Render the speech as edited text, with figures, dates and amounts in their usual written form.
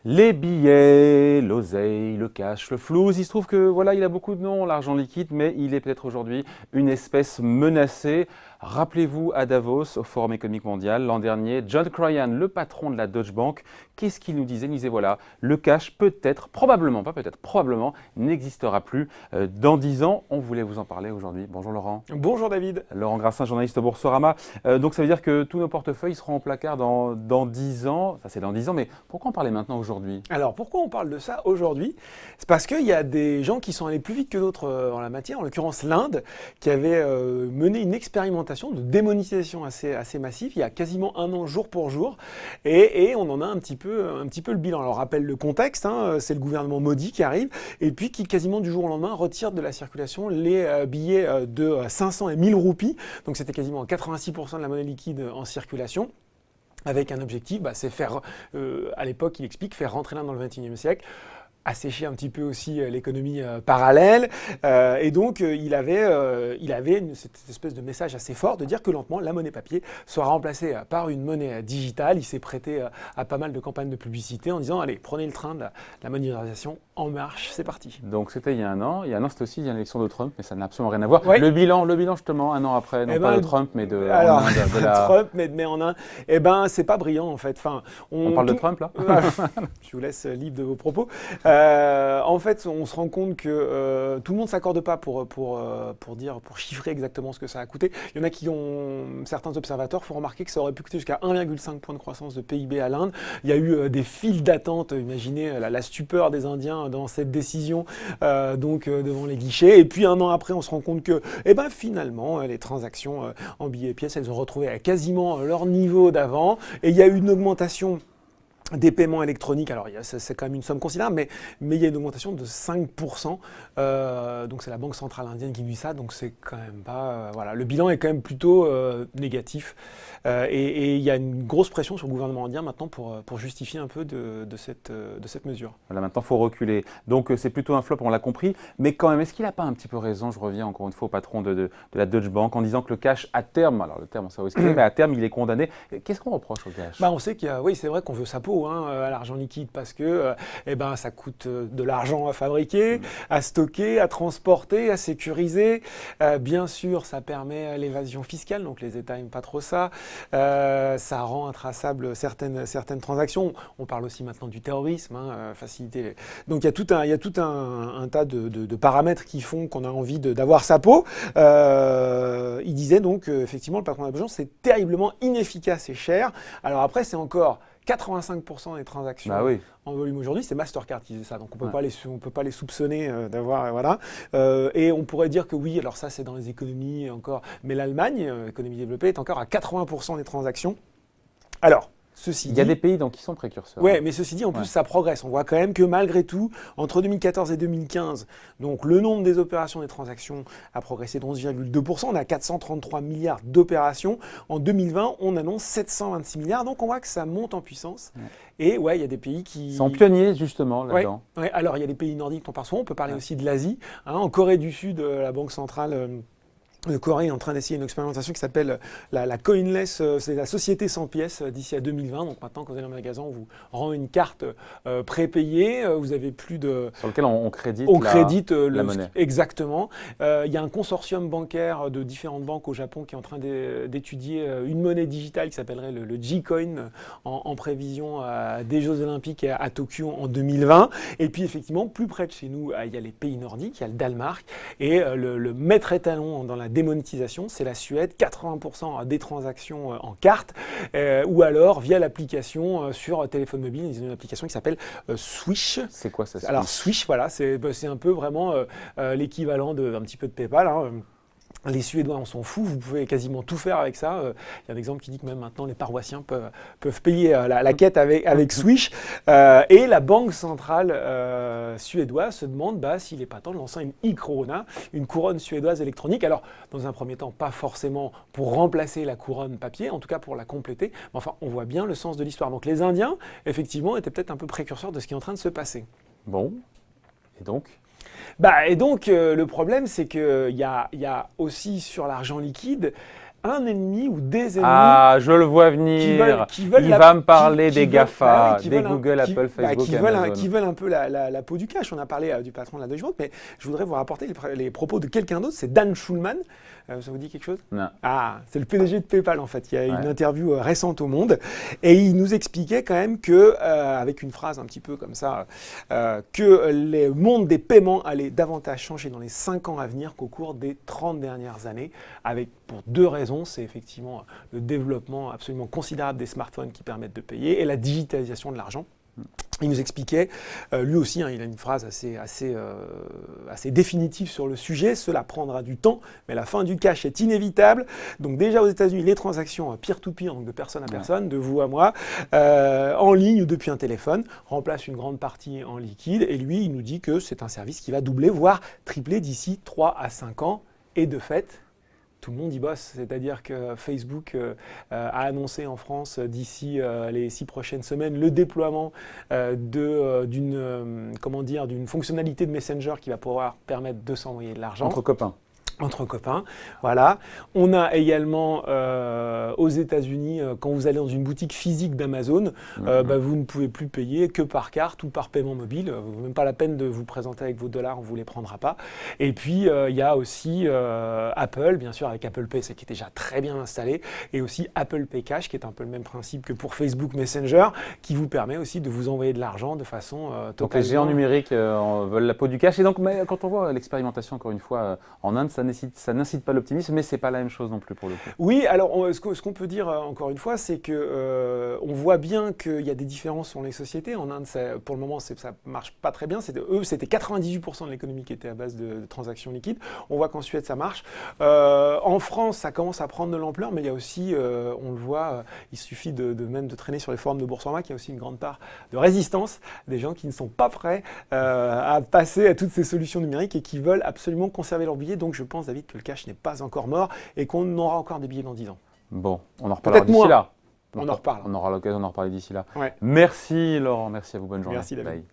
Les billets, l'oseille, le cash, le flouze, il se trouve que voilà, il a beaucoup de noms, l'argent liquide, mais il est peut-être aujourd'hui une espèce menacée. Rappelez-vous à Davos, au Forum économique mondial, l'an dernier, John Cryan, le patron de la Deutsche Bank, qu'est-ce qu'il nous disait? Il nous disait voilà, le cash peut-être, probablement, pas peut-être, probablement, n'existera plus dans 10 ans. On voulait vous en parler aujourd'hui. Bonjour Laurent. Bonjour David. Laurent Grassin, journaliste au Boursorama. Donc ça veut dire que tous nos portefeuilles seront en placard dans 10 ans. Ça c'est dans 10 ans, mais pourquoi en parler maintenant aujourd'hui? Alors pourquoi on parle de ça aujourd'hui? C'est parce qu'il y a des gens qui sont allés plus vite que d'autres en la matière, en l'occurrence l'Inde, qui avait mené une expérimentation de démonétisation assez massive il y a quasiment un an jour pour jour, et on en a un petit peu le bilan. Alors rappelle le contexte, c'est le gouvernement Modi qui arrive, et puis qui quasiment du jour au lendemain retire de la circulation les billets de 500 et 1000 roupies, donc c'était quasiment 86% de la monnaie liquide en circulation. Avec un objectif, c'est faire, à l'époque il explique, faire rentrer l'Inde dans le XXIe siècle, assécher un petit peu aussi l'économie parallèle, et donc il avait cette espèce de message assez fort de dire que lentement la monnaie papier sera remplacée par une monnaie digitale. Il s'est prêté à pas mal de campagnes de publicité en disant allez, prenez le train de la modernisation, en marche, c'est parti. Donc c'était il y a un an. Il y a un an, c'était aussi l'élection de Trump, mais ça n'a absolument rien à voir. Ouais. Le bilan justement, un an après, non pas de Trump, mais de la... Trump, mais en un, c'est pas brillant en fait. Enfin, on parle de Trump là. Je vous laisse libre de vos propos. En fait, on se rend compte que tout le monde ne s'accorde pas pour chiffrer exactement ce que ça a coûté. Il y en a certains observateurs font remarquer que ça aurait pu coûter jusqu'à 1,5 point de croissance de PIB à l'Inde. Il y a eu des files d'attente, imaginez la stupeur des Indiens dans cette décision, devant les guichets. Et puis un an après, on se rend compte que, finalement, les transactions en billets et pièces, elles ont retrouvé quasiment leur niveau d'avant. Et il y a eu une augmentation des paiements électroniques, alors c'est quand même une somme considérable, mais il y a une augmentation de 5%, donc c'est la Banque centrale indienne qui dit ça, donc c'est quand même pas... voilà, le bilan est quand même plutôt négatif, et il y a une grosse pression sur le gouvernement indien maintenant pour justifier un peu de cette mesure. Voilà, maintenant il faut reculer, donc c'est plutôt un flop, on l'a compris, mais quand même, est-ce qu'il n'a pas un petit peu raison? Je reviens encore une fois au patron de la Deutsche Bank en disant que le cash à terme, alors le terme on sait où est-ce qu'il est, mais à terme il est condamné. Qu'est-ce qu'on reproche au cash? On sait qu'il y a, oui, c'est vrai qu'on veut sa peau à l'argent liquide parce que ça coûte de l'argent à fabriquer, à stocker, à transporter, à sécuriser. Bien sûr, ça permet l'évasion fiscale, donc les États n'aiment pas trop ça. Ça rend intraçable certaines transactions. On parle aussi maintenant du terrorisme, faciliter. Donc il y a tout un tas de paramètres qui font qu'on a envie d'avoir sa peau. Il disait donc effectivement, le patron de la Banque, c'est terriblement inefficace et cher. Alors après, c'est encore 85% des transactions en volume aujourd'hui, c'est Mastercard qui faisait ça, donc on peut pas les soupçonner d'avoir, voilà. Et on pourrait dire que oui, alors ça c'est dans les économies encore, mais l'Allemagne, économie développée, est encore à 80% des transactions. Alors, ceci dit, il y a des pays qui sont précurseurs. Oui, mais ceci dit, en plus, ça progresse. On voit quand même que malgré tout, entre 2014 et 2015, donc le nombre des opérations des transactions a progressé de 11,2%. On a 433 milliards d'opérations. En 2020, on annonce 726 milliards. Donc on voit que ça monte en puissance. Ouais. Et il y a des pays qui... Ils sont pionniers justement là-dedans. Ouais. Alors il y a des pays nordiques dont on parle souvent. On peut parler aussi de l'Asie. En Corée du Sud, la Banque centrale... Le Corée est en train d'essayer une expérimentation qui s'appelle la coinless, c'est la société sans pièces d'ici à 2020. Donc maintenant, quand vous allez dans le magasin, on vous rend une carte prépayée. Vous avez plus de... Sur lequel on crédite la monnaie. Exactement. Il y a un consortium bancaire de différentes banques au Japon qui est en train d'étudier une monnaie digitale qui s'appellerait le J-Coin en prévision des Jeux Olympiques à Tokyo en 2020. Et puis effectivement, plus près de chez nous, il y a les pays nordiques, il y a le Danemark. Et le maître étalon dans la démonétisation, c'est la Suède, 80% des transactions en carte, ou alors via l'application sur téléphone mobile. Ils ont une application qui s'appelle Swish. C'est quoi ça? Alors Swish, voilà, c'est un peu vraiment l'équivalent d'un petit peu de PayPal. Les Suédois, on s'en fout, vous pouvez quasiment tout faire avec ça. Il y a un exemple qui dit que même maintenant les paroissiens peuvent payer la quête avec Swish. Et la Banque centrale suédoise se demande s'il n'est pas temps de lancer une e-krona, une couronne suédoise électronique. Alors, dans un premier temps, pas forcément pour remplacer la couronne papier, en tout cas pour la compléter. Mais enfin, on voit bien le sens de l'histoire. Donc les Indiens, effectivement, étaient peut-être un peu précurseurs de ce qui est en train de se passer. Bon, et donc ? Le problème, c'est qu'il y a aussi sur l'argent liquide un ennemi ou des ennemis Ah, je le vois venir. qui veulent Il la- va me parler qui des veulent- GAFA, bah oui, qui des veulent un- Google, qui- Apple, bah, Facebook, qui veulent Amazon. qui veulent un peu la peau du cash. On a parlé du patron de la Deutsche Bank, mais je voudrais vous rapporter les propos de quelqu'un d'autre, c'est Dan Schulman. Ça vous dit quelque chose? Non. Ah, c'est le PDG de PayPal en fait. Il y a une Ouais. interview récente au Monde et il nous expliquait quand même que, avec une phrase un petit peu comme ça, que le monde des paiements allait davantage changer dans les 5 ans à venir qu'au cours des 30 dernières années, avec pour 2 raisons. C'est effectivement le développement absolument considérable des smartphones qui permettent de payer et la digitalisation de l'argent. Il nous expliquait, lui aussi, il a une phrase assez définitive sur le sujet. Cela prendra du temps, mais la fin du cash est inévitable. Donc déjà aux États-Unis, les transactions peer-to-peer, donc de personne à personne, de vous à moi, en ligne ou depuis un téléphone, remplacent une grande partie en liquide. Et lui, il nous dit que c'est un service qui va doubler, voire tripler d'ici 3 à 5 ans. Et de fait, tout le monde y bosse, c'est-à-dire que Facebook a annoncé en France d'ici les 6 prochaines semaines le déploiement d'une fonctionnalité de Messenger qui va pouvoir permettre de s'envoyer de l'argent. Entre copains. Entre copains, voilà. On a également aux États-Unis, quand vous allez dans une boutique physique d'Amazon, vous ne pouvez plus payer que par carte ou par paiement mobile. Même pas la peine de vous présenter avec vos dollars, on ne vous les prendra pas. Et puis il y a aussi Apple, bien sûr avec Apple Pay, c'est qui est déjà très bien installé, et aussi Apple Pay Cash, qui est un peu le même principe que pour Facebook Messenger, qui vous permet aussi de vous envoyer de l'argent de façon totalement. Donc les géants numériques veulent la peau du cash. Et donc, mais quand on voit l'expérimentation, encore une fois, en Inde, ça n'incite pas l'optimisme, mais ce n'est pas la même chose non plus pour le coup. Oui, alors ce qu'on peut dire encore une fois, c'est que on voit bien qu'il y a des différences sur les sociétés. En Inde, pour le moment, ça marche pas très bien. C'était 98% de l'économie qui était à base de transactions liquides. On voit qu'en Suède, ça marche. En France, ça commence à prendre de l'ampleur, mais il y a aussi, on le voit, il suffit même de traîner sur les forums de Boursorama, qu'il y a aussi une grande part de résistance, des gens qui ne sont pas prêts à passer à toutes ces solutions numériques et qui veulent absolument conserver leurs billets. Donc je pense, David, que le cash n'est pas encore mort et qu'on aura encore des billets dans 10 ans. Bon, on en reparlera d'ici moins. là. On en reparle. On aura l'occasion d'en reparler d'ici là. Ouais. Merci Laurent, merci à vous, bonne journée. Merci David. Bye.